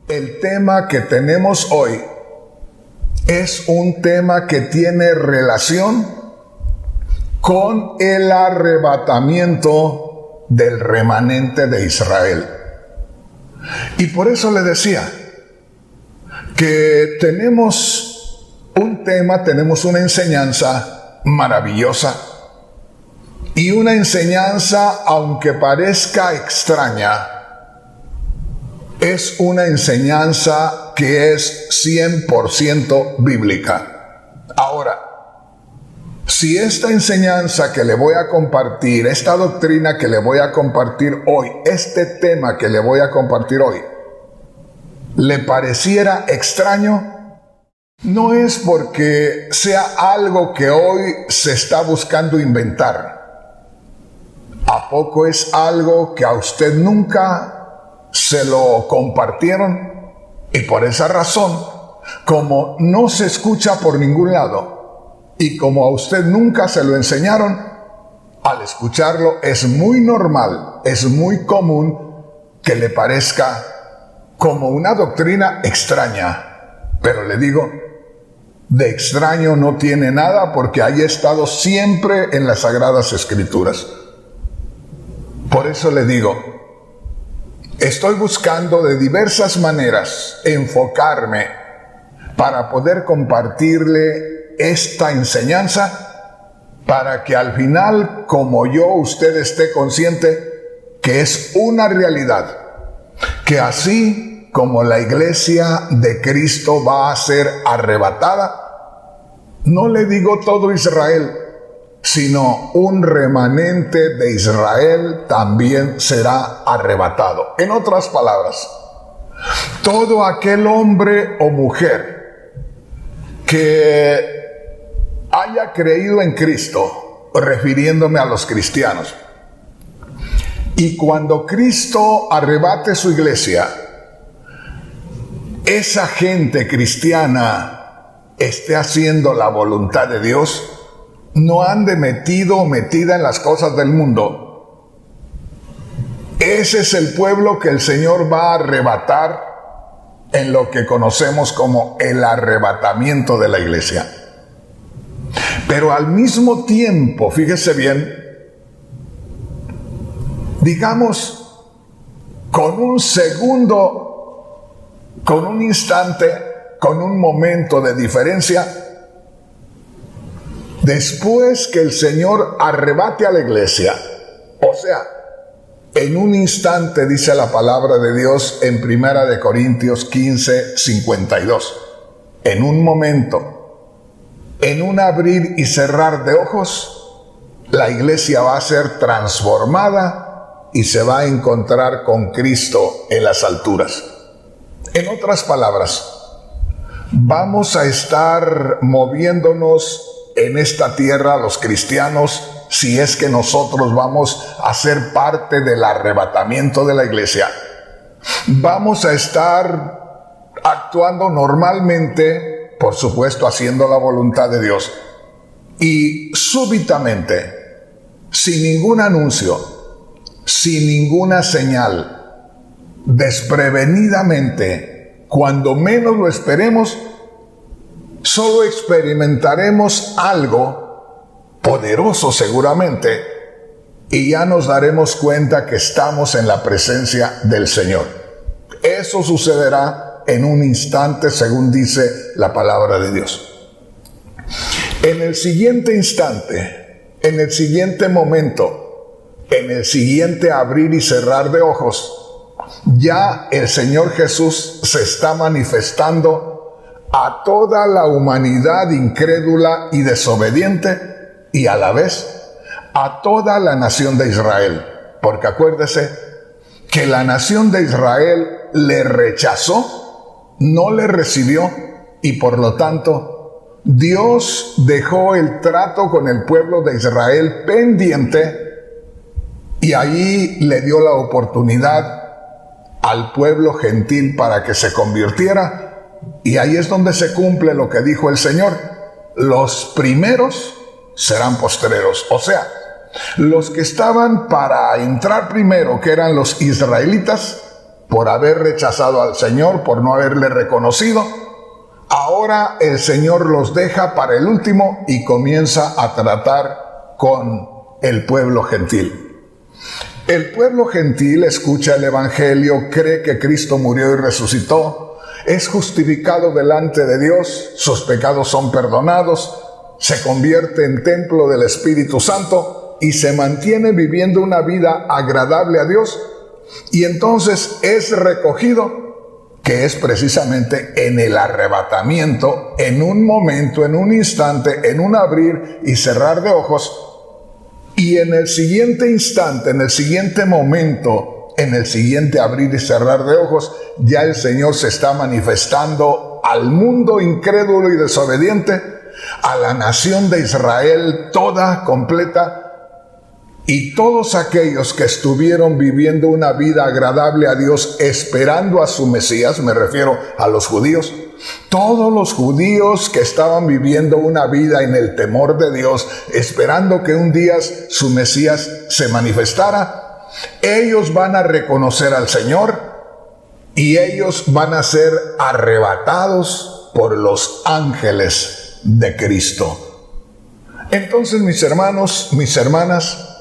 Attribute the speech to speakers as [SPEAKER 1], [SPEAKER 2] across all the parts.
[SPEAKER 1] El tema que tenemos hoy es un tema que tiene relación con el arrebatamiento del remanente de Israel. Y por eso le decía que tenemos un tema, tenemos una enseñanza maravillosa. Y una enseñanza, aunque parezca extraña, es una enseñanza que es 100% bíblica. Ahora, si esta enseñanza que le voy a compartir, esta doctrina que le voy a compartir hoy, este tema que le voy a compartir hoy, le pareciera extraño, no es porque sea algo que hoy se está buscando inventar. ¿A poco es algo que a usted nunca se lo compartieron? Y por esa razón, como no se escucha por ningún lado y como a usted nunca se lo enseñaron, al escucharlo es muy normal, es muy común que le parezca como una doctrina extraña. Pero le digo, de extraño no tiene nada, porque haya estado siempre en las Sagradas Escrituras. Por eso le digo, estoy buscando de diversas maneras enfocarme para poder compartirle esta enseñanza, para que al final, como yo, usted esté consciente que es una realidad, que así como la iglesia de Cristo va a ser arrebatada, no le digo todo Israel, sino un remanente de Israel también será arrebatado. En otras palabras, todo aquel hombre o mujer que haya creído en Cristo, refiriéndome a los cristianos, y cuando Cristo arrebate su iglesia, esa gente cristiana esté haciendo la voluntad de Dios, no ande metido o metida en las cosas del mundo. Ese es el pueblo que el Señor va a arrebatar en lo que conocemos como el arrebatamiento de la iglesia. Pero al mismo tiempo, fíjese bien, digamos, con un segundo, con un instante, con un momento de diferencia, después que el Señor arrebate a la iglesia, o sea, en un instante, dice la palabra de Dios en 1 Corintios 15, 52, en un momento, en un abrir y cerrar de ojos, la iglesia va a ser transformada y se va a encontrar con Cristo en las alturas. En otras palabras, vamos a estar moviéndonos en esta tierra los cristianos, si es que nosotros vamos a ser parte del arrebatamiento de la iglesia. Vamos a estar actuando normalmente, por supuesto haciendo la voluntad de Dios, y súbitamente, sin ningún anuncio, sin ninguna señal, desprevenidamente, cuando menos lo esperemos, solo experimentaremos algo poderoso seguramente, y ya nos daremos cuenta que estamos en la presencia del Señor. Eso sucederá en un instante, según dice la palabra de Dios. En el siguiente instante, en el siguiente momento, en el siguiente abrir y cerrar de ojos, ya el Señor Jesús se está manifestando a toda la humanidad incrédula y desobediente, y a la vez a toda la nación de Israel. Porque acuérdese que la nación de Israel le rechazó, no le recibió, y por lo tanto Dios dejó el trato con el pueblo de Israel pendiente, y ahí le dio la oportunidad al pueblo gentil para que se convirtiera, y ahí es donde se cumple lo que dijo el Señor: los primeros serán postreros. O sea, los que estaban para entrar primero, que eran los israelitas, por haber rechazado al Señor, por no haberle reconocido. Ahora el Señor los deja para el último y comienza a tratar con el pueblo gentil. El pueblo gentil escucha el Evangelio, cree que Cristo murió y resucitó, es justificado delante de Dios, sus pecados son perdonados, se convierte en templo del Espíritu Santo y se mantiene viviendo una vida agradable a Dios, y entonces es recogido, que es precisamente en el arrebatamiento, en un momento, en un instante, en un abrir y cerrar de ojos. Y en el siguiente instante, en el siguiente momento, en el siguiente abrir y cerrar de ojos, ya el Señor se está manifestando al mundo incrédulo y desobediente, a la nación de Israel toda, completa, y todos aquellos que estuvieron viviendo una vida agradable a Dios, esperando a su Mesías, me refiero a los judíos. Todos los judíos que estaban viviendo una vida en el temor de Dios, esperando que un día su Mesías se manifestara, ellos van a reconocer al Señor y ellos van a ser arrebatados por los ángeles de Cristo. Entonces, mis hermanos, mis hermanas,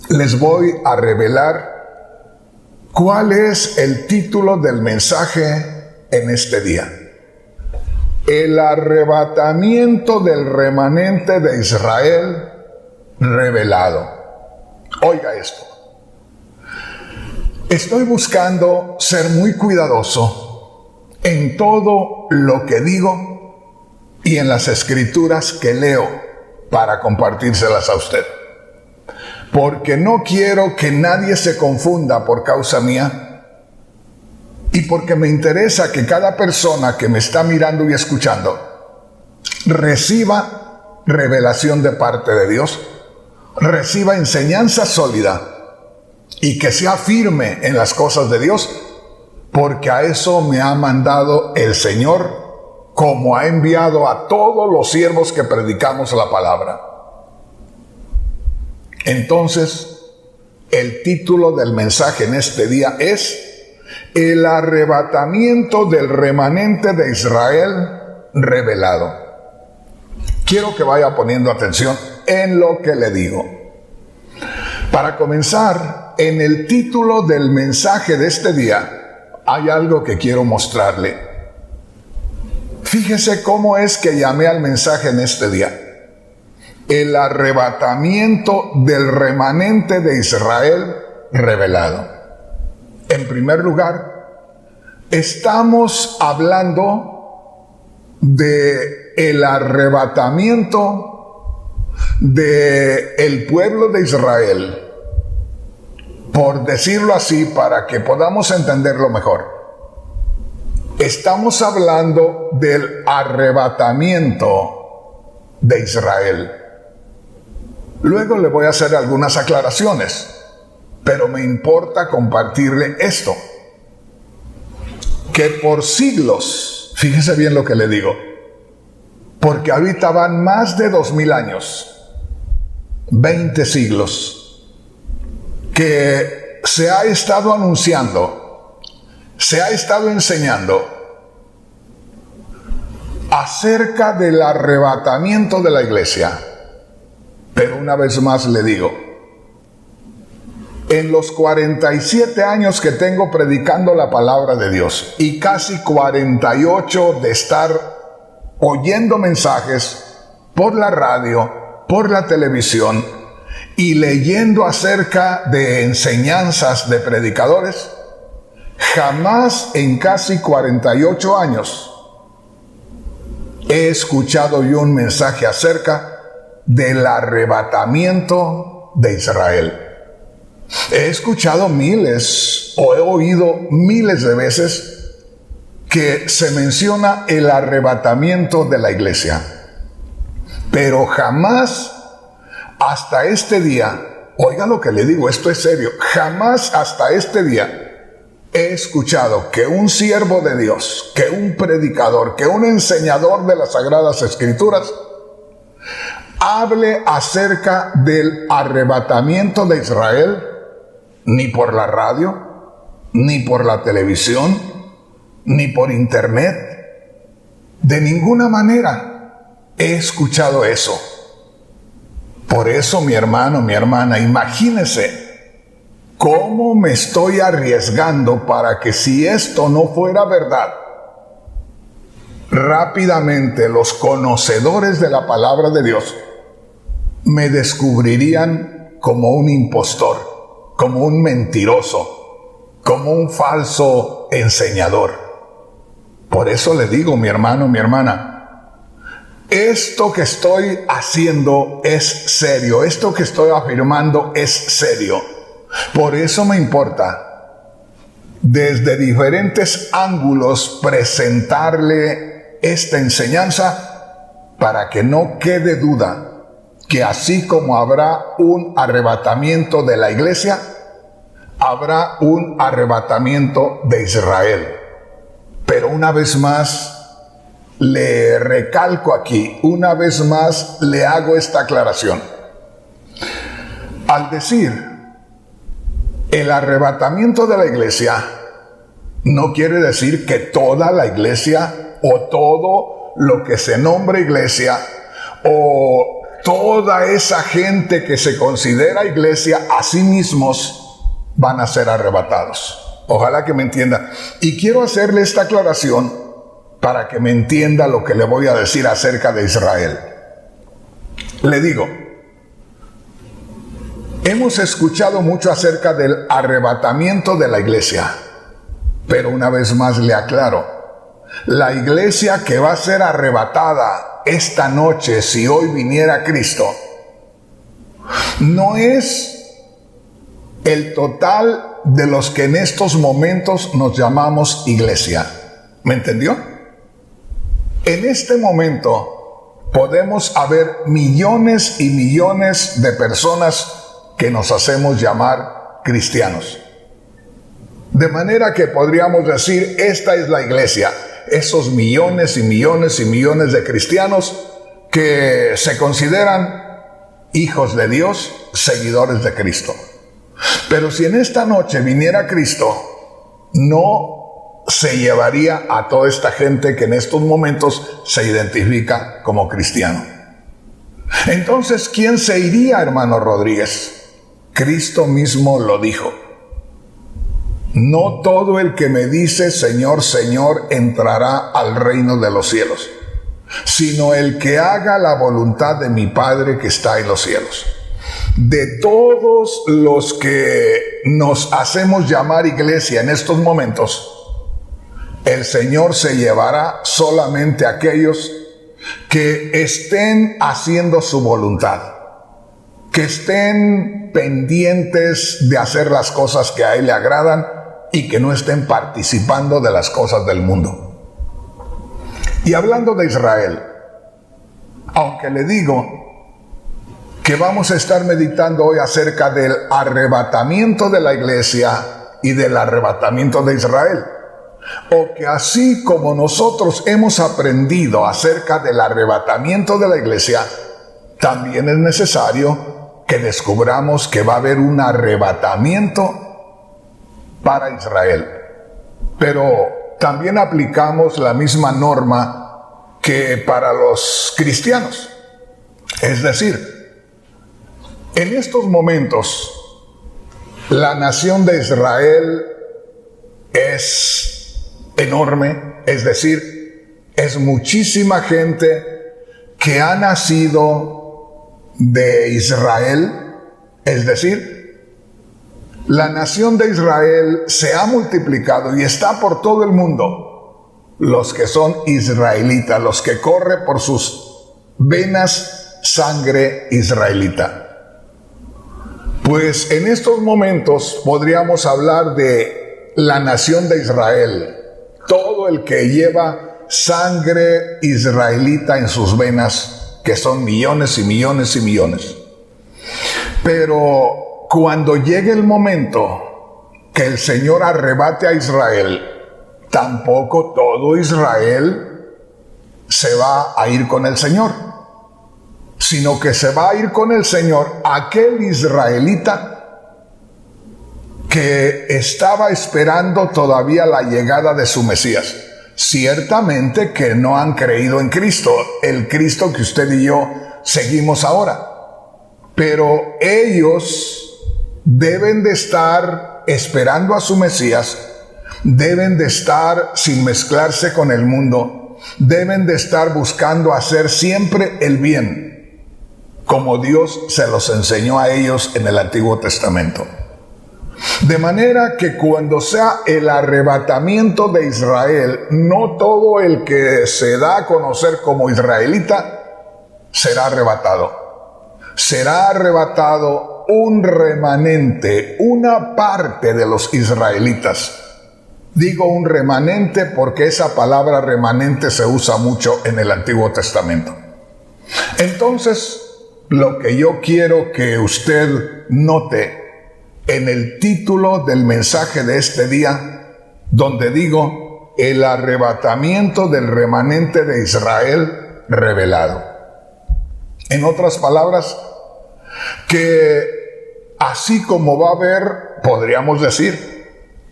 [SPEAKER 1] les voy a revelar cuál es el título del mensaje en este día. El arrebatamiento del remanente de Israel revelado. Oiga esto. Estoy buscando ser muy cuidadoso en todo lo que digo y en las escrituras que leo para compartírselas a usted. Porque no quiero que nadie se confunda por causa mía, y porque me interesa que cada persona que me está mirando y escuchando reciba revelación de parte de Dios, reciba enseñanza sólida y que sea firme en las cosas de Dios, porque a eso me ha mandado el Señor, como ha enviado a todos los siervos que predicamos la palabra. Entonces, el título del mensaje en este día es el arrebatamiento del remanente de Israel revelado. Quiero que vaya poniendo atención en lo que le digo. Para comenzar, en el título del mensaje de este día hay algo que quiero mostrarle. Fíjese cómo es que llamé al mensaje en este día. El arrebatamiento del remanente de Israel revelado. En primer lugar, estamos hablando de el arrebatamiento del pueblo de Israel, por decirlo así, para que podamos entenderlo mejor. Estamos hablando del arrebatamiento de Israel. Luego le voy a hacer algunas aclaraciones, pero me importa compartirle esto, que por siglos, fíjese bien lo que le digo, porque ahorita van más de 2000 años, 20 siglos, que se ha estado anunciando, se ha estado enseñando acerca del arrebatamiento de la iglesia. Pero una vez más le digo, en los 47 años que tengo predicando la palabra de Dios y casi 48 de estar oyendo mensajes por la radio, por la televisión y leyendo acerca de enseñanzas de predicadores, jamás en casi 48 años he escuchado yo un mensaje acerca del arrebatamiento de Israel. He escuchado miles o he oído miles de veces que se menciona el arrebatamiento de la iglesia, pero jamás hasta este día, oiga lo que le digo, esto es serio, jamás hasta este día he escuchado que un siervo de Dios, que un predicador, que un enseñador de las Sagradas Escrituras hable acerca del arrebatamiento de Israel, ni por la radio, ni por la televisión, ni por internet. De ninguna manera he escuchado eso. Por eso, mi hermano, mi hermana, imagínese cómo me estoy arriesgando para que, si esto no fuera verdad, rápidamente los conocedores de la palabra de Dios me descubrirían como un impostor, como un mentiroso, como un falso enseñador. Por eso le digo, mi hermano, mi hermana, esto que estoy haciendo es serio, esto que estoy afirmando es serio. Por eso me importa desde diferentes ángulos presentarle esta enseñanza, para que no quede duda que así como habrá un arrebatamiento de la iglesia, habrá un arrebatamiento de Israel. Pero una vez más, le recalco aquí, una vez más le hago esta aclaración. Al decir el arrebatamiento de la iglesia, no quiere decir que toda la iglesia o todo lo que se nombre iglesia o toda esa gente que se considera iglesia a sí mismos van a ser arrebatados. Ojalá que me entienda. Y quiero hacerle esta aclaración para que me entienda lo que le voy a decir acerca de Israel. Le digo, hemos escuchado mucho acerca del arrebatamiento de la iglesia, pero una vez más le aclaro, la iglesia que va a ser arrebatada esta noche, si hoy viniera Cristo, no es el total de los que en estos momentos nos llamamos iglesia. ¿Me entendió? En este momento podemos haber millones y millones de personas que nos hacemos llamar cristianos. De manera que podríamos decir, esta es la iglesia. Esos millones y millones y millones de cristianos que se consideran hijos de Dios, seguidores de Cristo. Pero si en esta noche viniera Cristo, no se llevaría a toda esta gente que en estos momentos se identifica como cristiano. Entonces, ¿quién se iría, hermano Rodríguez? Cristo mismo lo dijo. No todo el que me dice Señor, Señor entrará al reino de los cielos, sino el que haga la voluntad de mi Padre que está en los cielos. De todos los que nos hacemos llamar iglesia en estos momentos, el Señor se llevará solamente a aquellos que estén haciendo su voluntad, que estén pendientes de hacer las cosas que a Él le agradan y que no estén participando de las cosas del mundo. Y hablando de Israel, aunque le digo que vamos a estar meditando hoy acerca del arrebatamiento de la iglesia y del arrebatamiento de Israel, o que así como nosotros hemos aprendido acerca del arrebatamiento de la iglesia, también es necesario que descubramos que va a haber un arrebatamiento para Israel. Pero también aplicamos la misma norma que para los cristianos. Es decir, en estos momentos, la nación de Israel es enorme, es decir, es muchísima gente que ha nacido de Israel, es decir, la nación de Israel se ha multiplicado y está por todo el mundo. Los que son israelitas, los que corre por sus venas sangre israelita. Pues en estos momentos podríamos hablar de la nación de Israel, todo el que lleva sangre israelita en sus venas, que son millones y millones y millones. Pero cuando llegue el momento que el Señor arrebate a Israel, tampoco todo Israel se va a ir con el Señor, sino que se va a ir con el Señor aquel israelita que estaba esperando todavía la llegada de su Mesías. Ciertamente que no han creído en Cristo, el Cristo que usted y yo seguimos ahora. Pero ellos deben de estar esperando a su Mesías, deben de estar sin mezclarse con el mundo, deben de estar buscando hacer siempre el bien, como Dios se los enseñó a ellos en el Antiguo Testamento. De manera que cuando sea el arrebatamiento de Israel, no todo el que se da a conocer como israelita será arrebatado. Será arrebatado un remanente, una parte de los israelitas. Digo un remanente porque esa palabra remanente se usa mucho en el Antiguo Testamento. Entonces, lo que yo quiero que usted note en el título del mensaje de este día, donde digo, el arrebatamiento del remanente de Israel revelado. En otras palabras, que así como va a haber, podríamos decir,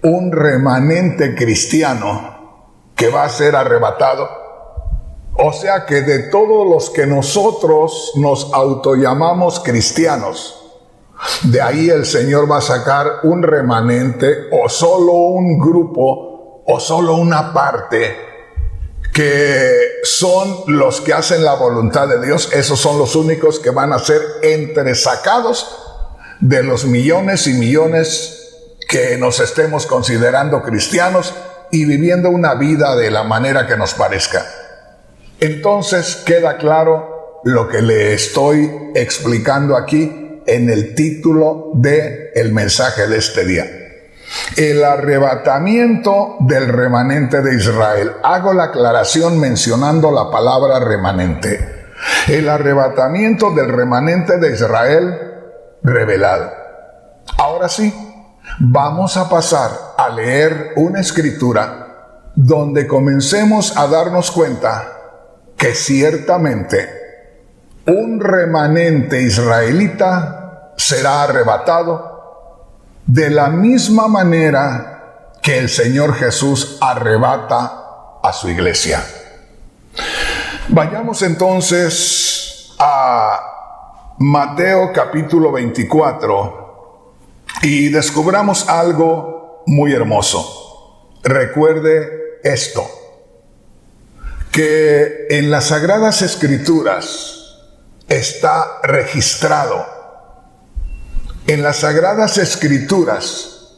[SPEAKER 1] un remanente cristiano que va a ser arrebatado, o sea que de todos los que nosotros nos autollamamos cristianos, de ahí el Señor va a sacar un remanente o solo un grupo o solo una parte que son los que hacen la voluntad de Dios. Esos son los únicos que van a ser entresacados de los millones y millones que nos estemos considerando cristianos y viviendo una vida de la manera que nos parezca. Entonces queda claro lo que le estoy explicando aquí en el título del mensaje de este día. El arrebatamiento del remanente de Israel. Hago la aclaración mencionando la palabra remanente. El arrebatamiento del remanente de Israel revelado. Ahora sí, vamos a pasar a leer una escritura donde comencemos a darnos cuenta que ciertamente un remanente israelita será arrebatado de la misma manera que el Señor Jesús arrebata a su iglesia. Vayamos entonces a Mateo capítulo 24 y descubramos algo muy hermoso. Recuerde esto, que en las Sagradas Escrituras está registrado. En las Sagradas Escrituras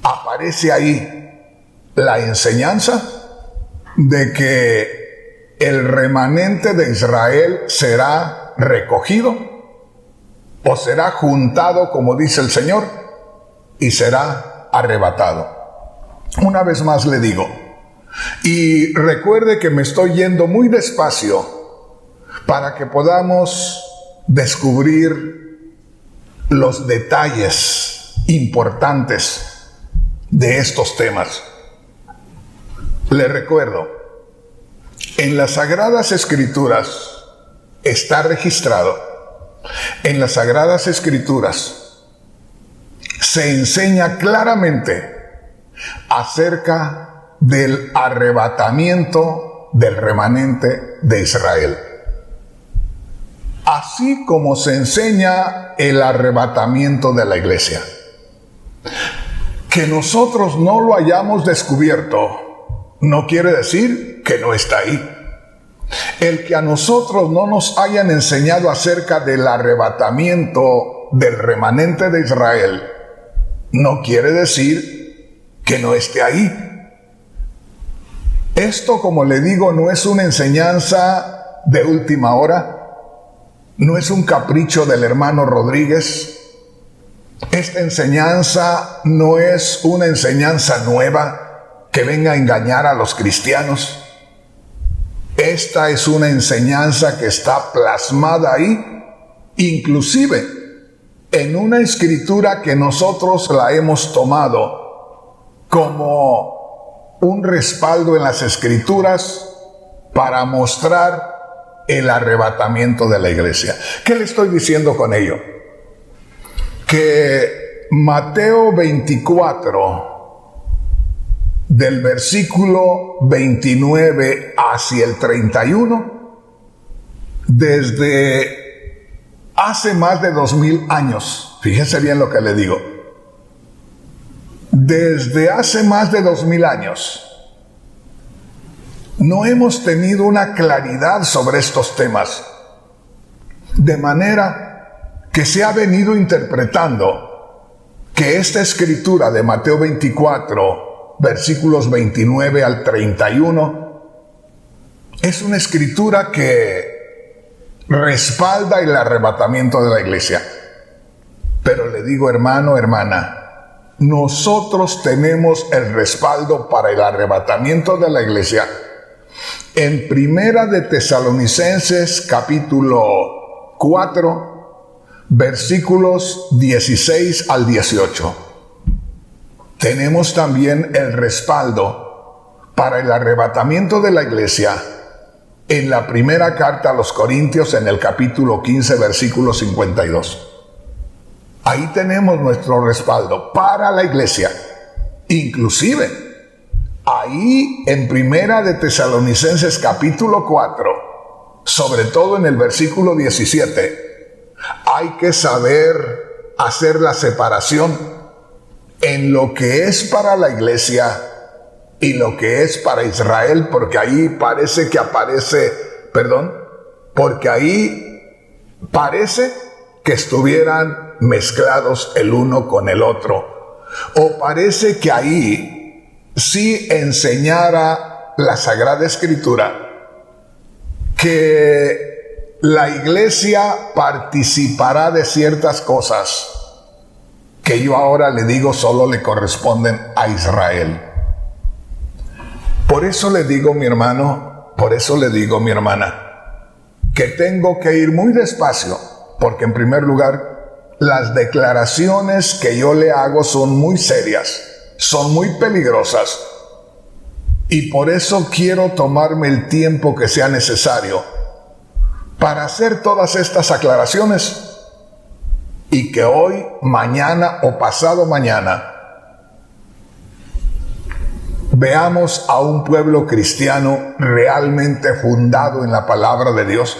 [SPEAKER 1] aparece ahí la enseñanza de que el remanente de Israel será recogido o será juntado, como dice el Señor, y será arrebatado. Una vez más le digo, y recuerde que me estoy yendo muy despacio para que podamos descubrir los detalles importantes de estos temas. Le recuerdo, en las Sagradas Escrituras está registrado, en las Sagradas Escrituras se enseña claramente acerca del arrebatamiento del remanente de Israel. Así como se enseña el arrebatamiento de la iglesia. Que nosotros no lo hayamos descubierto no quiere decir que no está ahí. El que a nosotros no nos hayan enseñado acerca del arrebatamiento del remanente de Israel no quiere decir que no esté ahí. Esto, como le digo, no es una enseñanza de última hora. No es un capricho del hermano Rodríguez. Esta enseñanza no es una enseñanza nueva que venga a engañar a los cristianos. Esta es una enseñanza que está plasmada ahí, inclusive en una escritura que nosotros la hemos tomado como un respaldo en las escrituras para mostrar el arrebatamiento de la iglesia. ¿Qué le estoy diciendo con ello? Que Mateo 24, del versículo 29 hacia el 31, desde hace más de 2000 años, fíjese bien lo que le digo, desde hace más de 2000 años, no hemos tenido una claridad sobre estos temas, de manera que se ha venido interpretando que esta escritura de Mateo 24, versículos 29 al 31, es una escritura que respalda el arrebatamiento de la iglesia. Pero le digo, hermano, hermana, nosotros tenemos el respaldo para el arrebatamiento de la iglesia en Primera de Tesalonicenses capítulo 4, versículos 16 al 18. Tenemos también el respaldo para el arrebatamiento de la iglesia en la primera carta a los Corintios, en el capítulo 15, versículo 52. Ahí tenemos nuestro respaldo para la iglesia. Inclusive, ahí en Primera de Tesalonicenses capítulo 4, sobre todo en el versículo 17, hay que saber hacer la separación en lo que es para la iglesia y lo que es para Israel, porque ahí parece que estuvieran mezclados el uno con el otro, o parece que ahí sí enseñara la Sagrada Escritura que la iglesia participará de ciertas cosas que yo ahora le digo solo le corresponden a Israel. Por eso le digo, mi hermano, por eso le digo, mi hermana, que tengo que ir muy despacio, porque en primer lugar, las declaraciones que yo le hago son muy serias, son muy peligrosas, y por eso quiero tomarme el tiempo que sea necesario para hacer todas estas aclaraciones, y que hoy, mañana o pasado mañana veamos a un pueblo cristiano realmente fundado en la palabra de Dios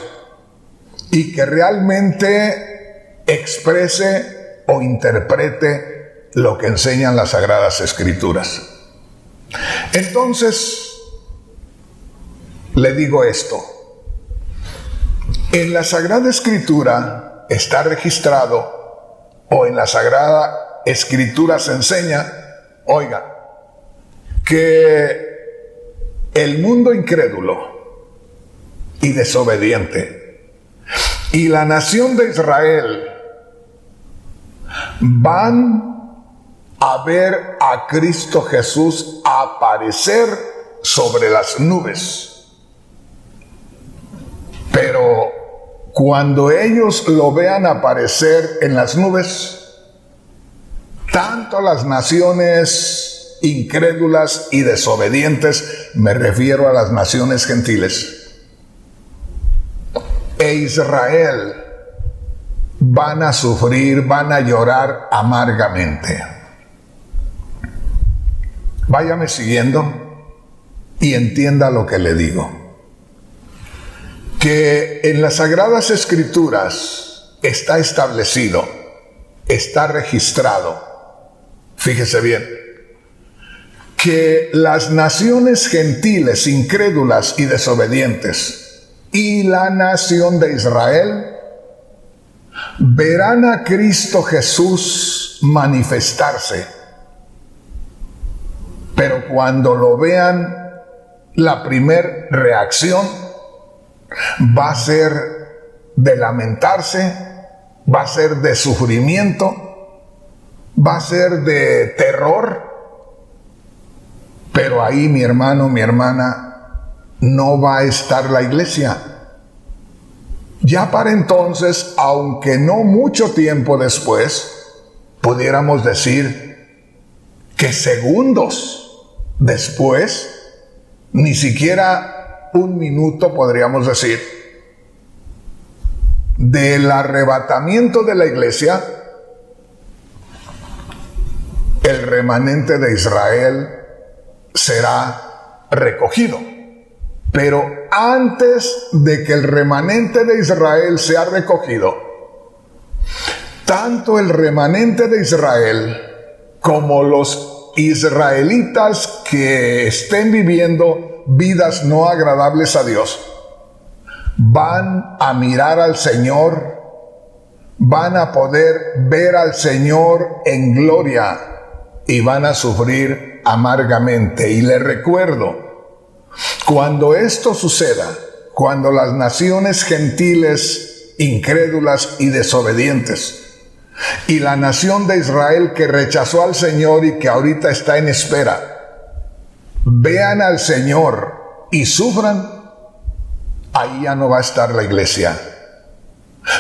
[SPEAKER 1] y que realmente exprese o interprete lo que enseñan las Sagradas Escrituras. Entonces, le digo esto. En la Sagrada Escritura está registrado, o en la Sagrada Escritura se enseña, oiga, que el mundo incrédulo y desobediente y la nación de Israel van a ver a Cristo Jesús aparecer sobre las nubes. Pero cuando ellos lo vean aparecer en las nubes, tanto las naciones incrédulas y desobedientes, me refiero a las naciones gentiles, e Israel, van a sufrir, van a llorar amargamente. Váyame siguiendo y entienda lo que le digo. Que en las Sagradas Escrituras está establecido, está registrado, fíjese bien, que las naciones gentiles, incrédulas y desobedientes, y la nación de Israel, verán a Cristo Jesús manifestarse. Pero cuando lo vean, la primer reacción va a ser de lamentarse, va a ser de sufrimiento, va a ser de terror. Pero ahí, mi hermano, mi hermana, no va a estar la iglesia. Ya para entonces, aunque no mucho tiempo después, pudiéramos decir que segundos después, ni siquiera un minuto podríamos decir, del arrebatamiento de la iglesia, remanente de Israel será recogido. Pero antes de que el remanente de Israel sea recogido, tanto el remanente de Israel como los israelitas que estén viviendo vidas no agradables a Dios, van a mirar al Señor, van a poder ver al Señor en gloria y van a sufrir amargamente. Y les recuerdo, cuando esto suceda, cuando las naciones gentiles, incrédulas y desobedientes, y la nación de Israel que rechazó al Señor y que ahorita está en espera, vean al Señor y sufran, ahí ya no va a estar la iglesia.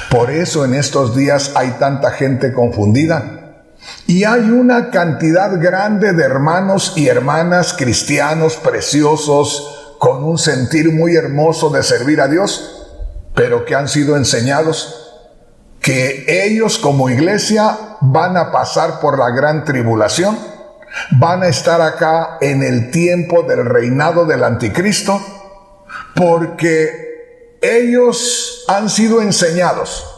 [SPEAKER 1] Por eso en estos días hay tanta gente confundida y hay una cantidad grande de hermanos y hermanas cristianos preciosos con un sentir muy hermoso de servir a Dios, pero que han sido enseñados que ellos como iglesia van a pasar por la gran tribulación, van a estar acá en el tiempo del reinado del anticristo, porque ellos han sido enseñados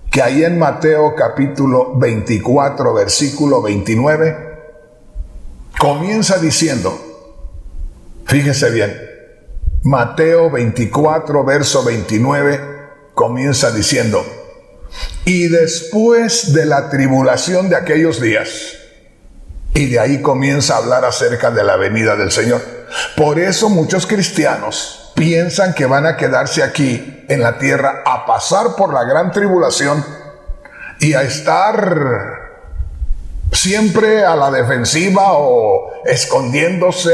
[SPEAKER 1] que ahí en Mateo capítulo 24 versículo 29 comienza diciendo, fíjese bien, Mateo 24 verso 29 comienza diciendo, y después de la tribulación de aquellos días, y de ahí comienza a hablar acerca de la venida del Señor. Por eso muchos cristianos piensan que van a quedarse aquí en la tierra a pasar por la gran tribulación y a estar siempre a la defensiva o escondiéndose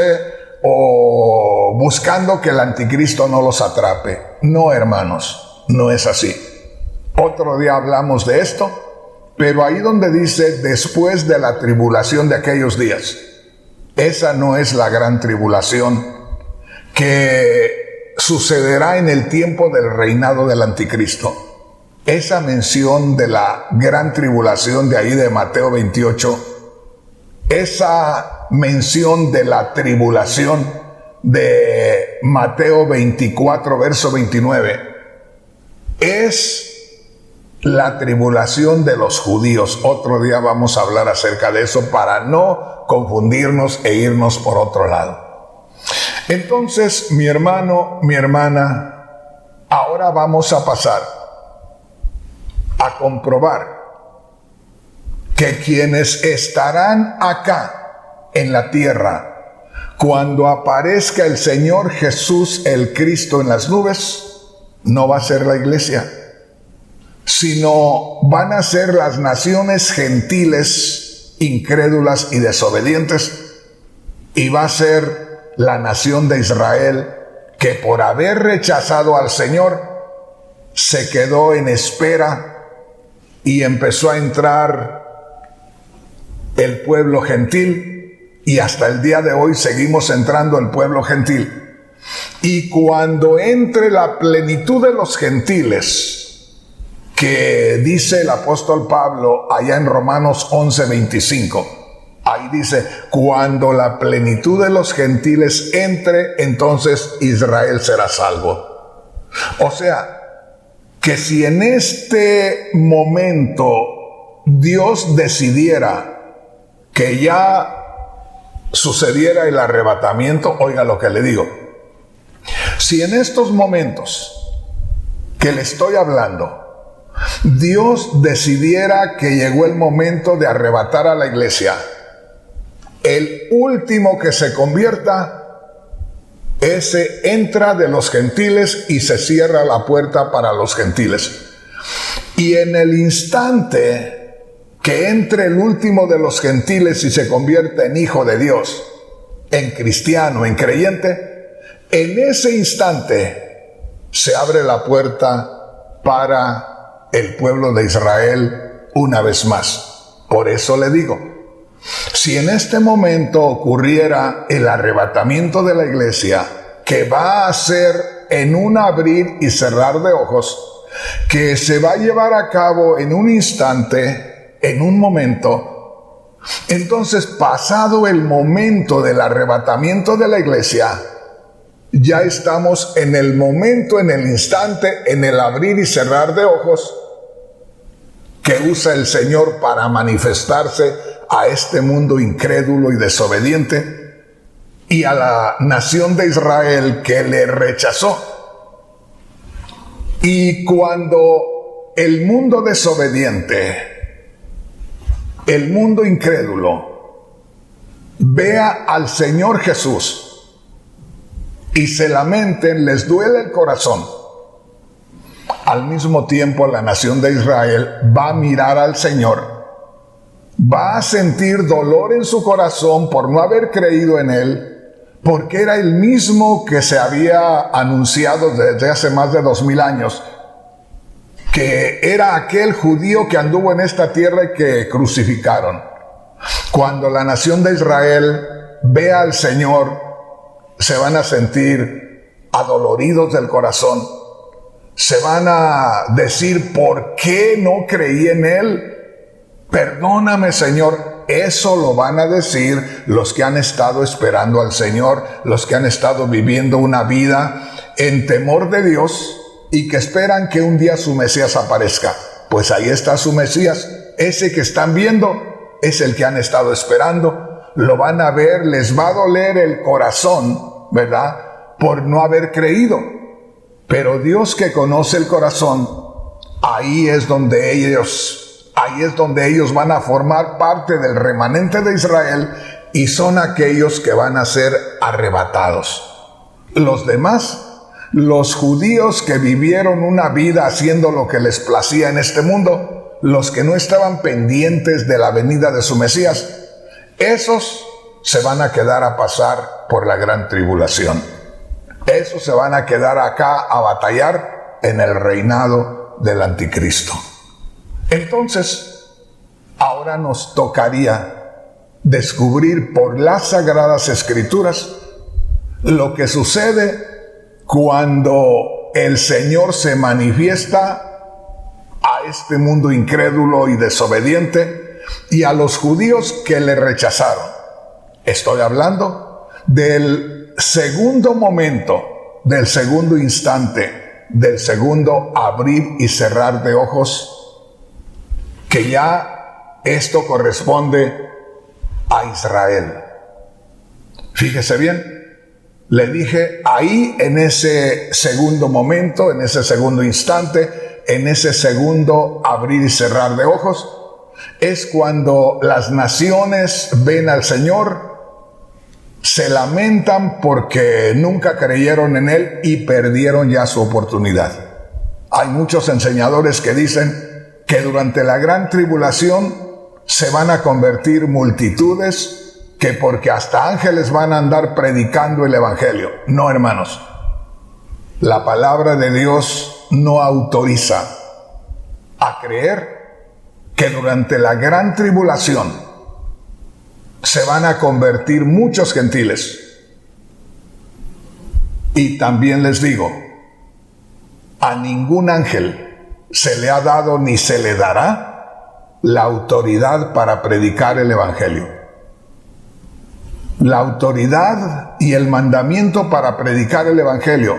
[SPEAKER 1] o buscando que el anticristo no los atrape. No, hermanos, no es así. Otro día hablamos de esto, pero ahí donde dice después de la tribulación de aquellos días, esa no es la gran tribulación que sucederá en el tiempo del reinado del anticristo. Esa mención de la gran tribulación de ahí de Mateo 28, esa mención de la tribulación de Mateo 24 verso 29, es la tribulación de los judíos. Otro día vamos a hablar acerca de eso para no confundirnos e irnos por otro lado. Entonces, mi hermano, mi hermana, ahora vamos a pasar a comprobar que quienes estarán acá en la tierra cuando aparezca el Señor Jesús el Cristo en las nubes, no va a ser la iglesia, sino van a ser las naciones gentiles, incrédulas y desobedientes, y va a ser la nación de Israel que por haber rechazado al Señor se quedó en espera y empezó a entrar el pueblo gentil, y hasta el día de hoy seguimos entrando el pueblo gentil. Y cuando entre la plenitud de los gentiles, que dice el apóstol Pablo allá en Romanos 11:25, ahí dice, cuando la plenitud de los gentiles entre, entonces Israel será salvo. O sea, que si en este momento Dios decidiera que ya sucediera el arrebatamiento, oiga lo que le digo, si en estos momentos que le estoy hablando, Dios decidiera que llegó el momento de arrebatar a la iglesia, el último que se convierta, ese entra de los gentiles y se cierra la puerta para los gentiles. Y en el instante que entre el último de los gentiles y se convierta en hijo de Dios, en cristiano, en creyente, en ese instante se abre la puerta para el pueblo de Israel una vez más. Por eso le digo, si en este momento ocurriera el arrebatamiento de la iglesia, que va a ser en un abrir y cerrar de ojos, que se va a llevar a cabo en un instante, en un momento, Entonces, pasado el momento del arrebatamiento de la iglesia, ya estamos en el momento, en el instante, en el abrir y cerrar de ojos que usa el Señor para manifestarse a este mundo incrédulo y desobediente y a la nación de Israel que le rechazó. Y cuando el mundo desobediente, el mundo incrédulo, vea al Señor Jesús y se lamenten, les duele el corazón, al mismo tiempo la nación de Israel va a mirar al Señor, va a sentir dolor en su corazón por no haber creído en Él, porque era el mismo que se había anunciado desde hace más de 2000 años, que era aquel judío que anduvo en esta tierra y que crucificaron. Cuando la nación de Israel vea al Señor, se van a sentir adoloridos del corazón. Se van a decir, ¿por qué no creí en Él? Perdóname, Señor. Eso lo van a decir los que han estado esperando al Señor, los que han estado viviendo una vida en temor de Dios y que esperan que un día su Mesías aparezca. Pues ahí está su Mesías. Ese que están viendo es el que han estado esperando. Lo van a ver, les va a doler el corazón, ¿verdad? Por no haber creído. Pero Dios, que conoce el corazón, ahí es donde ellos van a formar parte del remanente de Israel y son aquellos que van a ser arrebatados. Los demás, los judíos que vivieron una vida haciendo lo que les placía en este mundo, los que no estaban pendientes de la venida de su Mesías, esos se van a quedar a pasar por la gran tribulación. Esos se van a quedar acá a batallar en el reinado del anticristo. Entonces, ahora nos tocaría descubrir por las Sagradas Escrituras lo que sucede cuando el Señor se manifiesta a este mundo incrédulo y desobediente y a los judíos que le rechazaron. Estoy hablando del segundo momento, del segundo instante, del segundo abrir y cerrar de ojos, que ya esto corresponde a Israel. Fíjese bien, le dije ahí en ese segundo momento, en ese segundo instante, en ese segundo abrir y cerrar de ojos, es cuando las naciones ven al Señor, se lamentan porque nunca creyeron en Él y perdieron ya su oportunidad. Hay muchos enseñadores que dicen que durante la gran tribulación se van a convertir multitudes, que porque hasta ángeles van a andar predicando el evangelio. No, hermanos, la palabra de Dios no autoriza a creer que durante la gran tribulación se van a convertir muchos gentiles. Y también les digo, a ningún ángel se le ha dado ni se le dará la autoridad para predicar el evangelio. La autoridad y el mandamiento para predicar el evangelio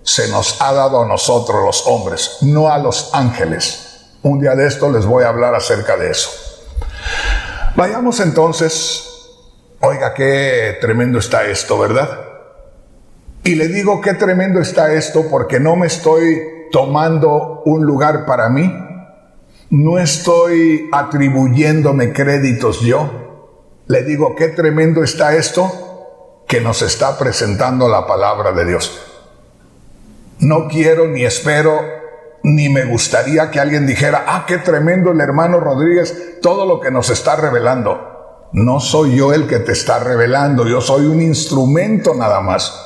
[SPEAKER 1] se nos ha dado a nosotros los hombres, no a los ángeles. Un día de esto les voy a hablar acerca de eso. Vayamos entonces. Oiga, qué tremendo está esto, ¿verdad? Y le digo qué tremendo está esto porque no me estoy tomando un lugar para mí, no estoy atribuyéndome créditos yo. Le digo qué tremendo está esto que nos está presentando la palabra de Dios. No quiero ni espero ni me gustaría que alguien dijera, qué tremendo el hermano Rodríguez, todo lo que nos está revelando. No soy yo el que te está revelando, yo soy un instrumento nada más.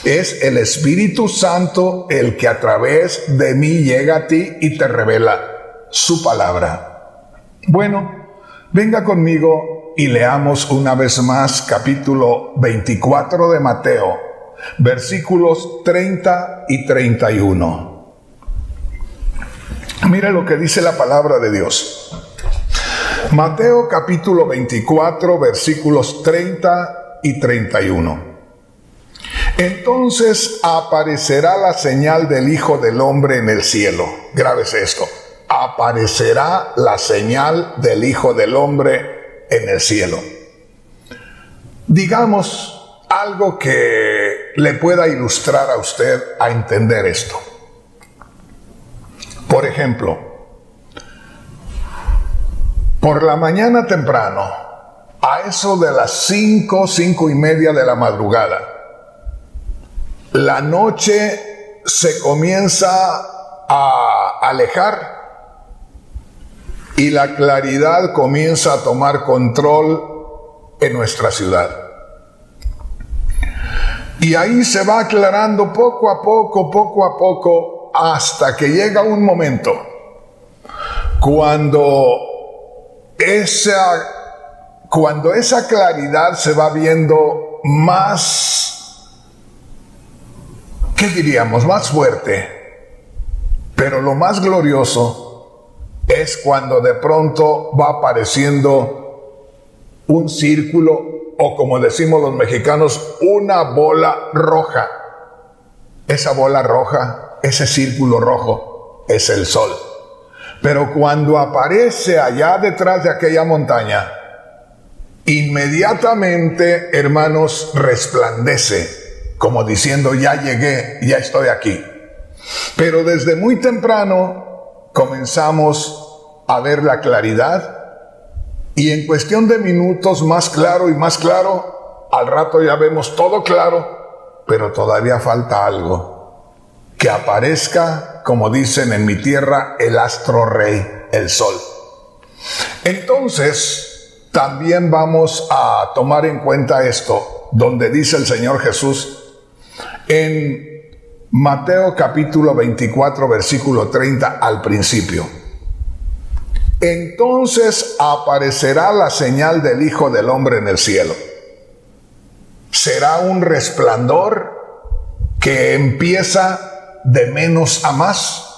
[SPEAKER 1] Es el Espíritu Santo el que a través de mí llega a ti y te revela su palabra. Bueno, venga conmigo y leamos una vez más capítulo 24 de Mateo, versículos 30 y 31. Mire lo que dice la palabra de Dios. Mateo capítulo 24, versículos 30 y 31. Entonces aparecerá la señal del Hijo del Hombre en el cielo. Grábese esto. Aparecerá la señal del Hijo del Hombre en el cielo. Digamos algo que le pueda ilustrar a usted a entender esto. Por ejemplo, por la mañana temprano, a eso de las 5:30 de la madrugada, la noche se comienza a alejar y la claridad comienza a tomar control en nuestra ciudad. Y ahí se va aclarando poco a poco, hasta que llega un momento cuando esa claridad se va viendo más, ¿qué diríamos? Más fuerte. Pero lo más glorioso es cuando de pronto va apareciendo un círculo, o como decimos los mexicanos, una bola roja. Esa bola roja, ese círculo rojo, es el sol. Pero cuando aparece allá detrás de aquella montaña, inmediatamente, hermanos, resplandece, como diciendo, ya llegué, ya estoy aquí. Pero desde muy temprano comenzamos a ver la claridad, y en cuestión de minutos, más claro y más claro, al rato ya vemos todo claro, pero todavía falta algo, que aparezca, como dicen en mi tierra, el astro rey, el sol. Entonces, también vamos a tomar en cuenta esto, donde dice el Señor Jesús, en Mateo capítulo 24, versículo 30 al principio. Entonces aparecerá la señal del Hijo del Hombre en el cielo. Será un resplandor que empieza de menos a más.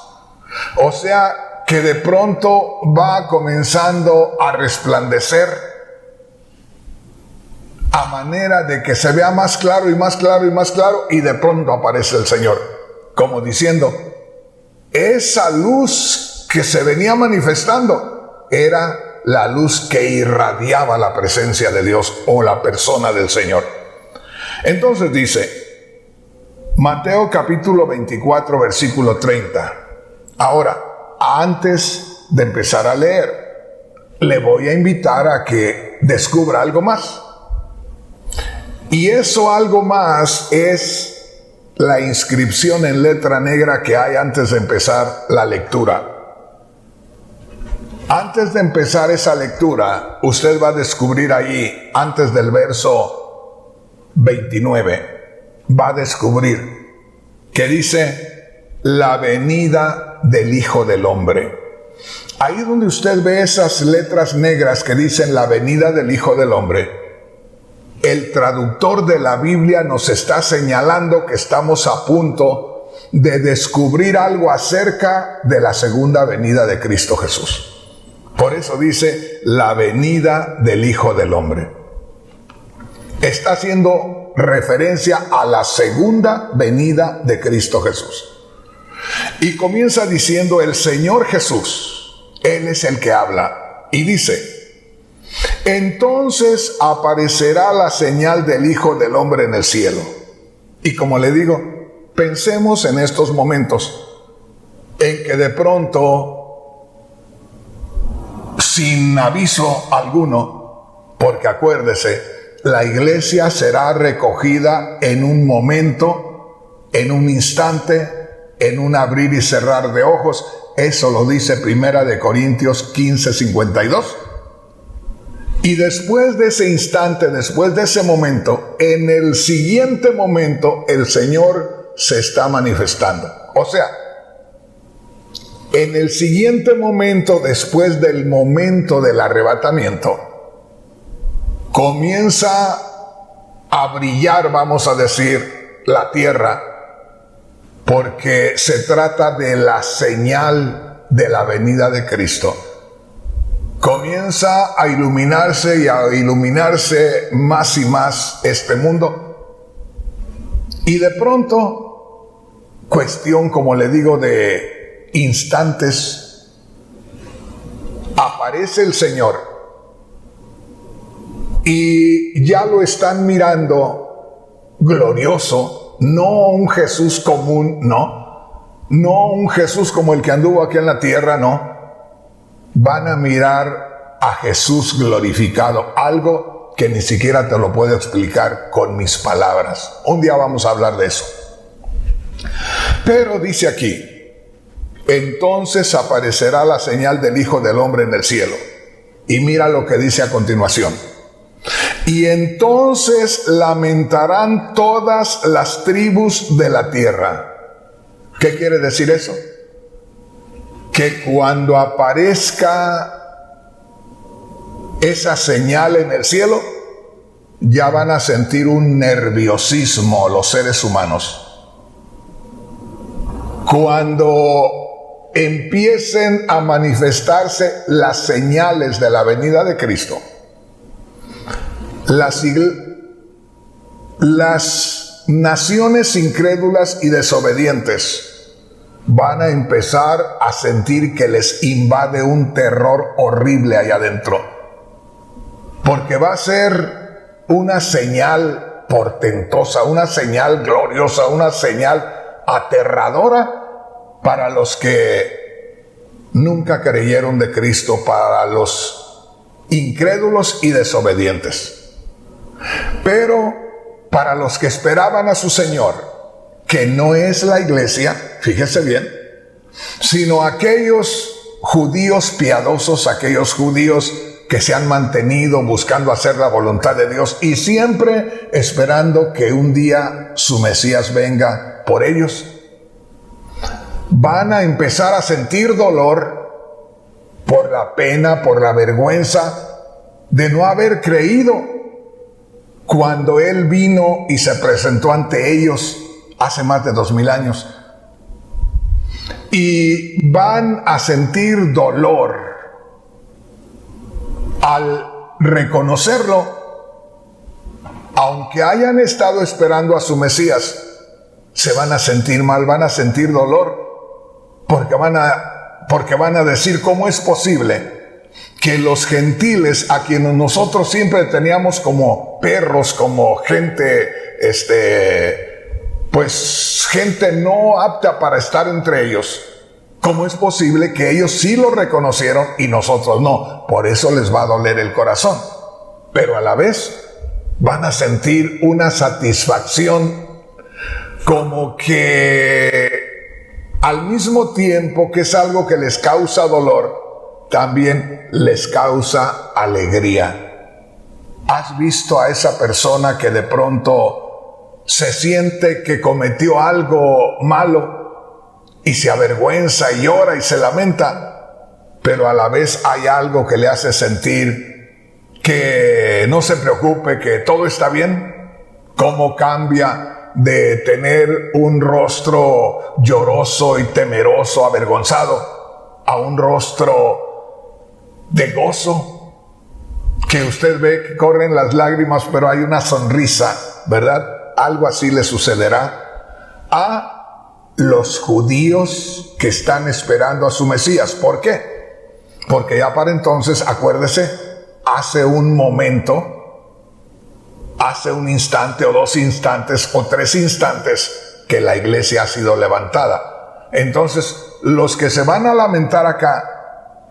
[SPEAKER 1] O sea, que de pronto va comenzando a resplandecer a manera de que se vea más claro y más claro y más claro, y de pronto aparece el Señor, como diciendo, esa luz que se venía manifestando era la luz que irradiaba la presencia de Dios o la persona del Señor. Entonces dice, Mateo capítulo 24, versículo 30. Ahora, antes de empezar a leer, le voy a invitar a que descubra algo más. Y eso algo más es la inscripción en letra negra que hay antes de empezar la lectura. Antes de empezar esa lectura, usted va a descubrir ahí, antes del verso 29, va a descubrir que dice, la venida del Hijo del Hombre. Ahí donde usted ve esas letras negras que dicen la venida del Hijo del Hombre, el traductor de la Biblia nos está señalando que estamos a punto de descubrir algo acerca de la segunda venida de Cristo Jesús. Por eso dice la venida del Hijo del Hombre. Está haciendo referencia a la segunda venida de Cristo Jesús. Y comienza diciendo el Señor Jesús, Él es el que habla, y dice, entonces aparecerá la señal del Hijo del Hombre en el cielo. Y como le digo, pensemos en estos momentos en que de pronto, sin aviso alguno, porque acuérdese, la iglesia será recogida en un momento, en un instante, en un abrir y cerrar de ojos. Eso lo dice 1 Corintios 15:52. Y después de ese instante, después de ese momento, en el siguiente momento, el Señor se está manifestando. O sea, en el siguiente momento, después del momento del arrebatamiento, comienza a brillar, vamos a decir, la tierra, porque se trata de la señal de la venida de Cristo. comienza a iluminarse y a iluminarse más y más este mundo. Y de pronto, cuestión, como le digo, de instantes, aparece el Señor y ya lo están mirando glorioso, no un Jesús común, no un Jesús como el que anduvo aquí en la tierra, no. Van a mirar a Jesús glorificado, algo que ni siquiera te lo puedo explicar con mis palabras. Un día vamos a hablar de eso. Pero dice aquí, entonces aparecerá la señal del Hijo del Hombre en el cielo. Y mira lo que dice a continuación. Y entonces lamentarán todas las tribus de la tierra. ¿Qué quiere decir eso? Que cuando aparezca esa señal en el cielo, ya van a sentir un nerviosismo los seres humanos. Cuando empiecen a manifestarse las señales de la venida de Cristo, las naciones incrédulas y desobedientes van a empezar a sentir que les invade un terror horrible allá adentro. Porque va a ser una señal portentosa, una señal gloriosa, una señal aterradora para los que nunca creyeron de Cristo, para los incrédulos y desobedientes. Pero para los que esperaban a su Señor, que no es la iglesia, fíjese bien, sino aquellos judíos piadosos, aquellos judíos que se han mantenido buscando hacer la voluntad de Dios y siempre esperando que un día su Mesías venga por ellos, van a empezar a sentir dolor por la pena, por la vergüenza de no haber creído cuando Él vino y se presentó ante ellos hace más de 2000 años. Y van a sentir dolor al reconocerlo, aunque hayan estado esperando a su Mesías. Se van a sentir mal, van a sentir dolor, porque van a decir, ¿cómo es posible que los gentiles, a quienes nosotros siempre teníamos como perros, como gente, pues gente no apta para estar entre ellos, cómo es posible que ellos sí lo reconocieron y nosotros no? Por eso les va a doler el corazón, pero a la vez van a sentir una satisfacción, como que al mismo tiempo que es algo que les causa dolor, también les causa alegría. ¿Has visto a esa persona que de pronto se siente que cometió algo malo y se avergüenza y llora y se lamenta, pero a la vez hay algo que le hace sentir que no se preocupe, que todo está bien? ¿Cómo cambia de tener un rostro lloroso y temeroso, avergonzado, a un rostro de gozo, que usted ve que corren las lágrimas pero hay una sonrisa, ¿verdad? Algo así le sucederá a los judíos que están esperando a su Mesías. ¿Por qué? Porque ya para entonces, acuérdese, hace un momento, hace un instante o 2 instantes o 3 instantes que la iglesia ha sido levantada. Entonces, los que se van a lamentar acá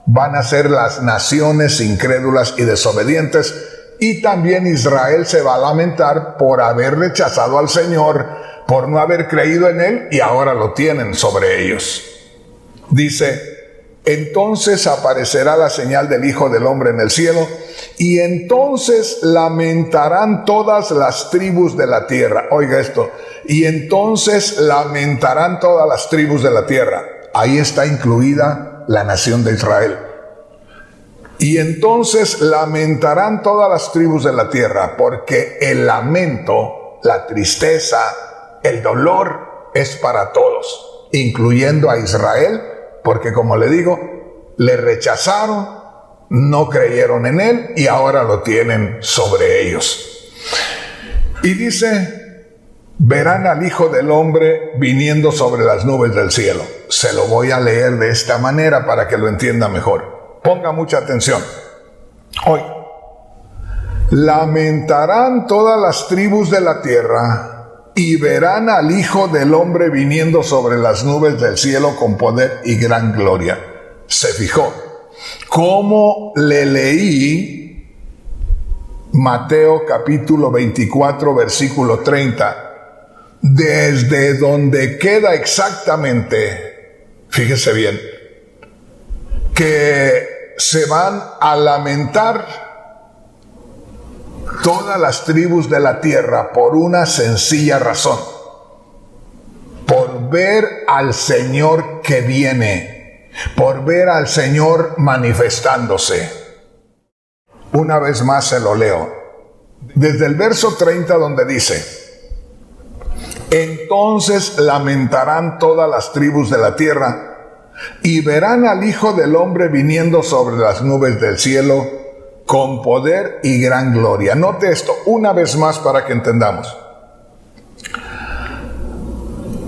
[SPEAKER 1] van a ser las naciones incrédulas y desobedientes, y también Israel se va a lamentar por haber rechazado al Señor, por no haber creído en Él, y ahora lo tienen sobre ellos. Dice, entonces aparecerá la señal del Hijo del Hombre en el cielo, y entonces lamentarán todas las tribus de la tierra. Oiga esto, y entonces lamentarán todas las tribus de la tierra. Ahí está incluida la nación de Israel. Y entonces lamentarán todas las tribus de la tierra, porque el lamento, la tristeza, el dolor es para todos, incluyendo a Israel, porque como le digo, le rechazaron, no creyeron en él y ahora lo tienen sobre ellos. Y dice, verán al Hijo del Hombre viniendo sobre las nubes del cielo. Se lo voy a leer de esta manera para que lo entienda mejor. Ponga mucha atención. Hoy, lamentarán todas las tribus de la tierra y verán al Hijo del Hombre viniendo sobre las nubes del cielo con poder y gran gloria. Se fijó cómo le leí Mateo capítulo 24 versículo 30, desde donde queda exactamente, fíjese bien, que se van a lamentar todas las tribus de la tierra por una sencilla razón: por ver al Señor que viene, por ver al Señor manifestándose. Una vez más se lo leo, desde el verso 30 donde dice: entonces lamentarán todas las tribus de la tierra y verán al Hijo del Hombre viniendo sobre las nubes del cielo con poder y gran gloria. Note esto una vez más para que entendamos.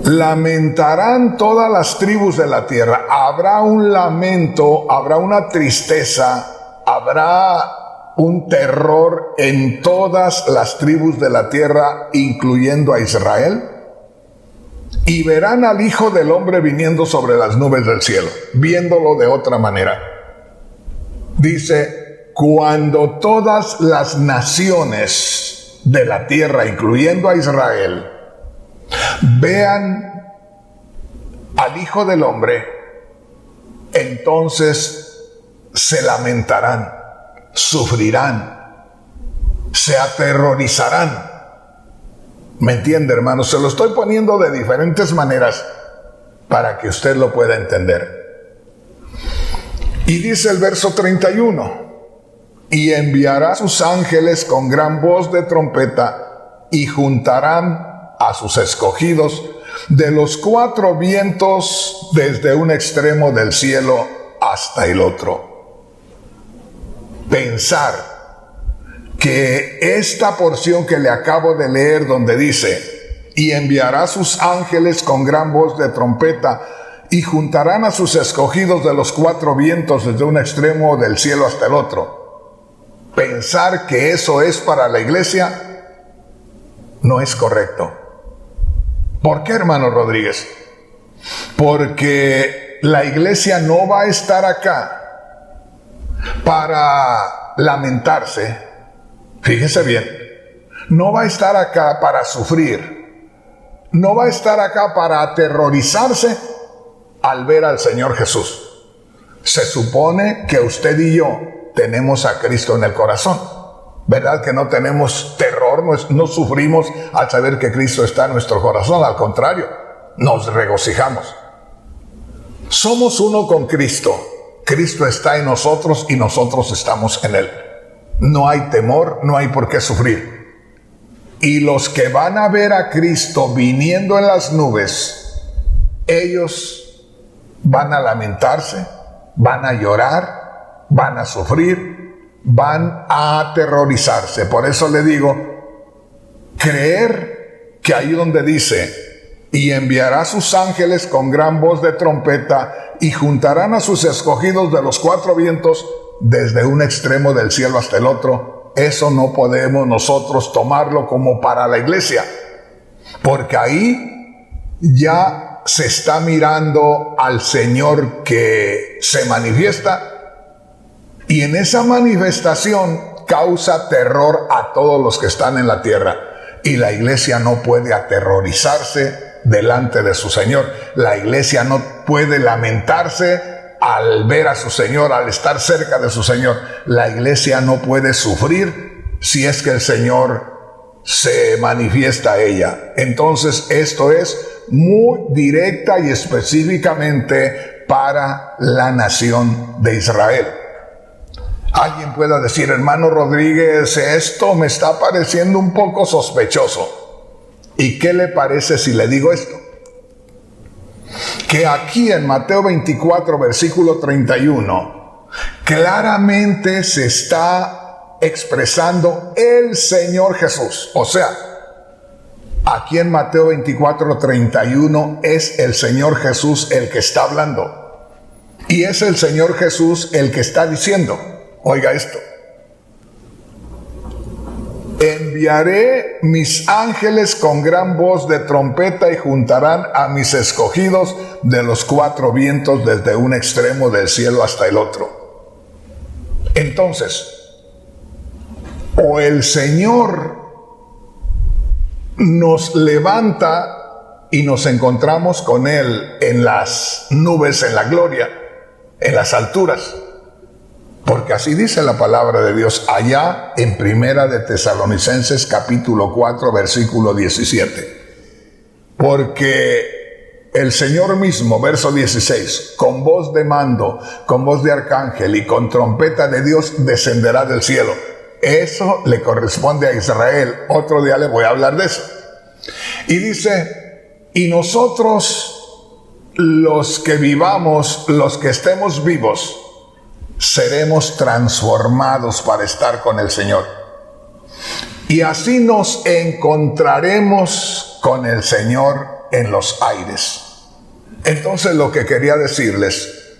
[SPEAKER 1] Lamentarán todas las tribus de la tierra. Habrá un lamento, habrá una tristeza, habrá un terror en todas las tribus de la tierra, incluyendo a Israel. Y verán al Hijo del Hombre viniendo sobre las nubes del cielo. Viéndolo de otra manera, dice: cuando todas las naciones de la tierra, incluyendo a Israel, vean al Hijo del Hombre, entonces se lamentarán, sufrirán, se aterrorizarán. ¿Me entiende, hermano? Se lo estoy poniendo de diferentes maneras para que usted lo pueda entender. Y dice el verso 31: y enviará sus ángeles con gran voz de trompeta y juntarán a sus escogidos de los cuatro vientos desde un extremo del cielo hasta el otro. Pensar que esta porción que le acabo de leer donde dice: y enviará sus ángeles con gran voz de trompeta y juntarán a sus escogidos de los cuatro vientos desde un extremo del cielo hasta el otro. Pensar que eso es para la iglesia no es correcto. ¿Por qué, hermano Rodríguez? Porque la iglesia no va a estar acá para lamentarse. Fíjese bien, no va a estar acá para sufrir. No va a estar acá para aterrorizarse al ver al Señor Jesús. Se supone que usted y yo tenemos a Cristo en el corazón, ¿verdad? Que no tenemos terror, no sufrimos al saber que Cristo está en nuestro corazón. Al contrario, nos regocijamos. Somos uno con Cristo. Cristo está en nosotros y nosotros estamos en Él. No hay temor, no hay por qué sufrir. Y los que van a ver a Cristo viniendo en las nubes, ellos van a lamentarse, van a llorar, van a sufrir, van a aterrorizarse. Por eso le digo, creer que ahí donde dice: y enviará sus ángeles con gran voz de trompeta y juntarán a sus escogidos de los cuatro vientos desde un extremo del cielo hasta el otro, eso no podemos nosotros tomarlo como para la iglesia, porque ahí ya se está mirando al Señor que se manifiesta. Y en esa manifestación causa terror a todos los que están en la tierra. Y la iglesia no puede aterrorizarse delante de su Señor. La iglesia no puede lamentarse al ver a su Señor, al estar cerca de su Señor. La iglesia no puede sufrir si es que el Señor se manifiesta a ella. Entonces esto es muy directa y específicamente para la nación de Israel. Alguien pueda decir: hermano Rodríguez, esto me está pareciendo un poco sospechoso. ¿Y qué le parece si le digo esto? Que aquí en Mateo 24, versículo 31, Claramente se está expresando el Señor Jesús. O sea, aquí en Mateo 24:31 es el Señor Jesús el que está hablando. Y es el Señor Jesús el que está diciendo, oiga esto: enviaré mis ángeles con gran voz de trompeta y juntarán a mis escogidos de los cuatro vientos desde un extremo del cielo hasta el otro. Entonces, o el Señor nos levanta y nos encontramos con Él en las nubes, en la gloria, en las alturas, porque así dice la palabra de Dios allá en Primera de Tesalonicenses capítulo 4 versículo 17. Porque el Señor mismo, verso 16, con voz de mando, con voz de arcángel y con trompeta de Dios descenderá del cielo. Eso le corresponde a Israel. Otro día le voy a hablar de eso. Y dice, y nosotros los que vivamos, los que estemos vivos, seremos transformados para estar con el Señor. Y así nos encontraremos con el Señor en los aires. Entonces lo que quería decirles,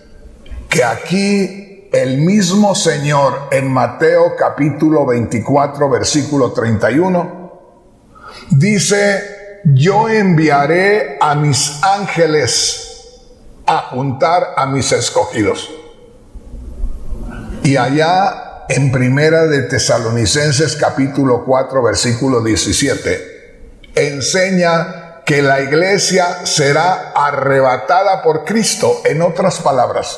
[SPEAKER 1] que aquí el mismo Señor en Mateo capítulo 24 versículo 31 dice, yo enviaré a mis ángeles a juntar a mis escogidos. Y allá en Primera de Tesalonicenses capítulo 4 versículo 17 enseña que la iglesia será arrebatada por Cristo. En otras palabras,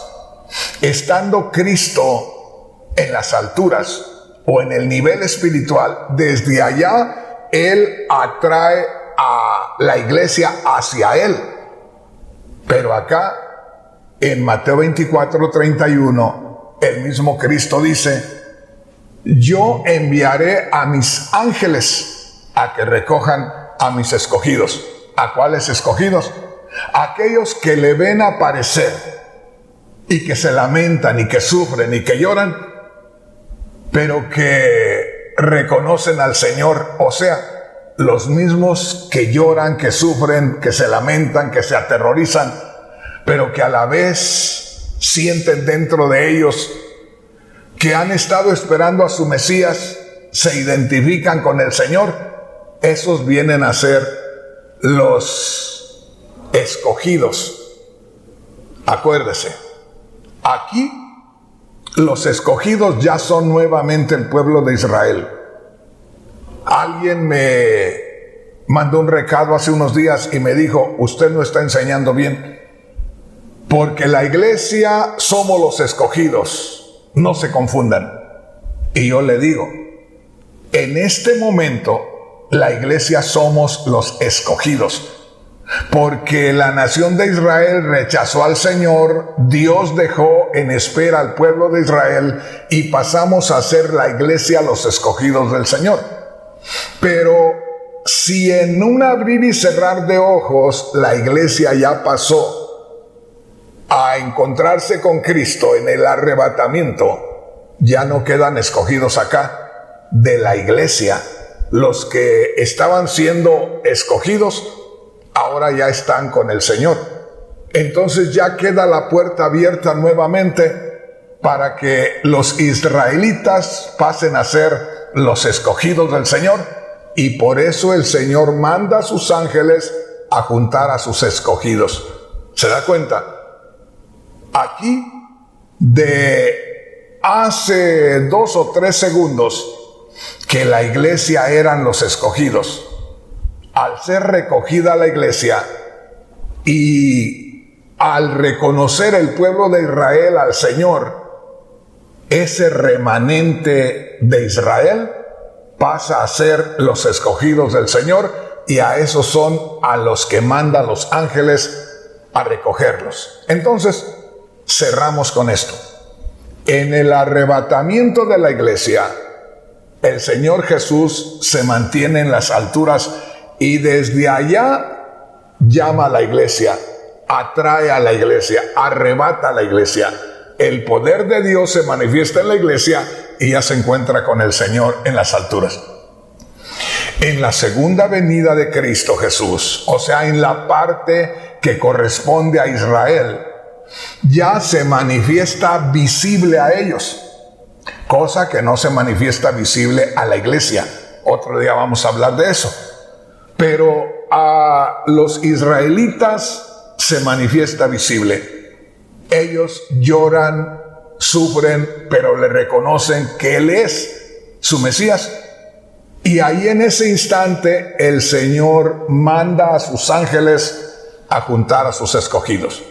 [SPEAKER 1] estando Cristo en las alturas o en el nivel espiritual, desde allá Él atrae a la iglesia hacia Él. Pero acá en Mateo 24:31 el mismo Cristo dice, yo enviaré a mis ángeles a que recojan a mis escogidos. ¿A cuáles escogidos? Aquellos que le ven aparecer y que se lamentan y que sufren y que lloran, pero que reconocen al Señor. O sea, los mismos que lloran, que sufren, que se lamentan, que se aterrorizan, pero que a la vez sienten dentro de ellos que han estado esperando a su Mesías, se identifican con el Señor. Esos vienen a ser los escogidos. Acuérdese, aquí los escogidos ya son nuevamente el pueblo de Israel. Alguien me mandó un recado hace unos días y me dijo, usted no está enseñando bien, porque la iglesia somos los escogidos, no se confundan. Y yo le digo, en este momento la iglesia somos los escogidos, porque la nación de Israel rechazó al Señor, Dios dejó en espera al pueblo de Israel y pasamos a ser la iglesia los escogidos del Señor. Pero si en un abrir y cerrar de ojos la iglesia ya pasó a encontrarse con Cristo en el arrebatamiento, ya no quedan escogidos acá de la iglesia. Los que estaban siendo escogidos ahora ya están con el Señor. Entonces ya queda la puerta abierta nuevamente para que los israelitas pasen a ser los escogidos del Señor, y por eso el Señor manda a sus ángeles a juntar a sus escogidos. ¿Se da cuenta? Aquí, de hace 2 o 3 segundos, que la iglesia eran los escogidos. Al ser recogida la iglesia y al reconocer el pueblo de Israel al Señor, ese remanente de Israel pasa a ser los escogidos del Señor, y a esos son a los que mandan los ángeles a recogerlos. Entonces, cerramos con esto. En el arrebatamiento de la iglesia, el Señor Jesús se mantiene en las alturas y desde allá llama a la iglesia, atrae a la iglesia, arrebata a la iglesia. el poder de Dios se manifiesta en la iglesia y ya se encuentra con el Señor en las alturas. En la segunda venida de Cristo Jesús, o sea, en la parte que corresponde a Israel, ya se manifiesta visible a ellos, cosa que no se manifiesta visible a la iglesia. Otro día vamos a hablar de eso. Pero a los israelitas se manifiesta visible. Ellos lloran, sufren, pero le reconocen que Él es su Mesías. Y ahí en ese instante el Señor manda a sus ángeles a juntar a sus escogidos.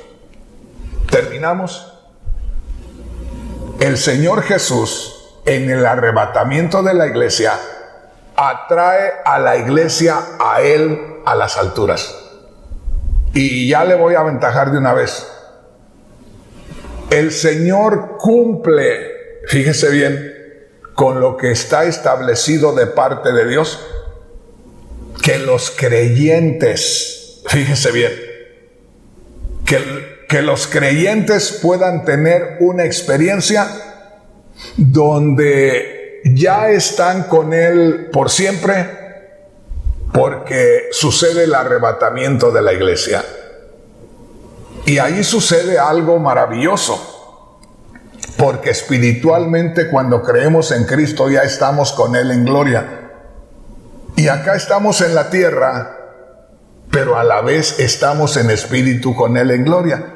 [SPEAKER 1] ¿Terminamos? El Señor Jesús, en el arrebatamiento de la iglesia, atrae a la iglesia a Él a las alturas. Y ya le voy a aventajar de una vez. El Señor cumple, fíjese bien, con lo que está establecido de parte de Dios, que los creyentes, fíjese bien, que los creyentes puedan tener una experiencia donde ya están con Él por siempre, porque sucede el arrebatamiento de la iglesia. Y ahí sucede algo maravilloso. Porque espiritualmente cuando creemos en Cristo ya estamos con Él en gloria. Y acá estamos en la tierra, pero a la vez estamos en espíritu con Él en gloria.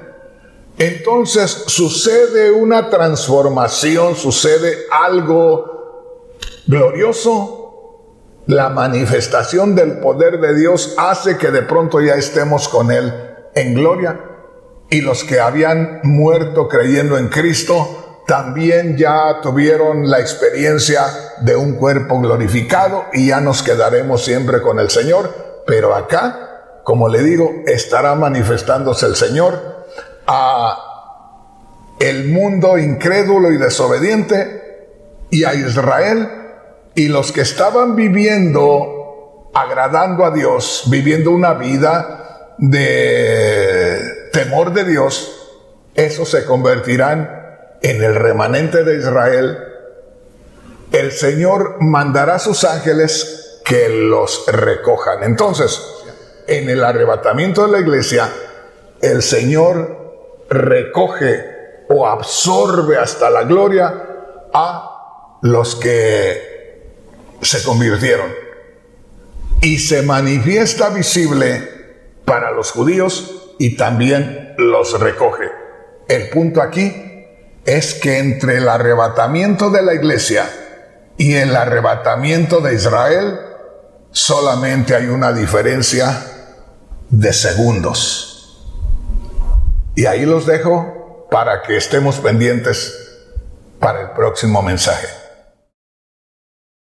[SPEAKER 1] Entonces sucede una transformación, sucede algo glorioso. La manifestación del poder de Dios hace que de pronto ya estemos con Él en gloria. Y los que habían muerto creyendo en Cristo también ya tuvieron la experiencia de un cuerpo glorificado y ya nos quedaremos siempre con el Señor. Pero acá, como le digo, estará manifestándose el Señor a el mundo incrédulo y desobediente y a Israel, y los que estaban viviendo, agradando a Dios, viviendo una vida de temor de Dios, esos se convertirán en el remanente de Israel. El Señor mandará a sus ángeles que los recojan. Entonces, en el arrebatamiento de la iglesia, el Señor recoge o absorbe hasta la gloria a los que se convirtieron. Y se manifiesta visible para los judíos y también los recoge. El punto aquí es que entre el arrebatamiento de la iglesia y el arrebatamiento de Israel solamente hay una diferencia de segundos. Y ahí los dejo para que estemos pendientes para el próximo mensaje.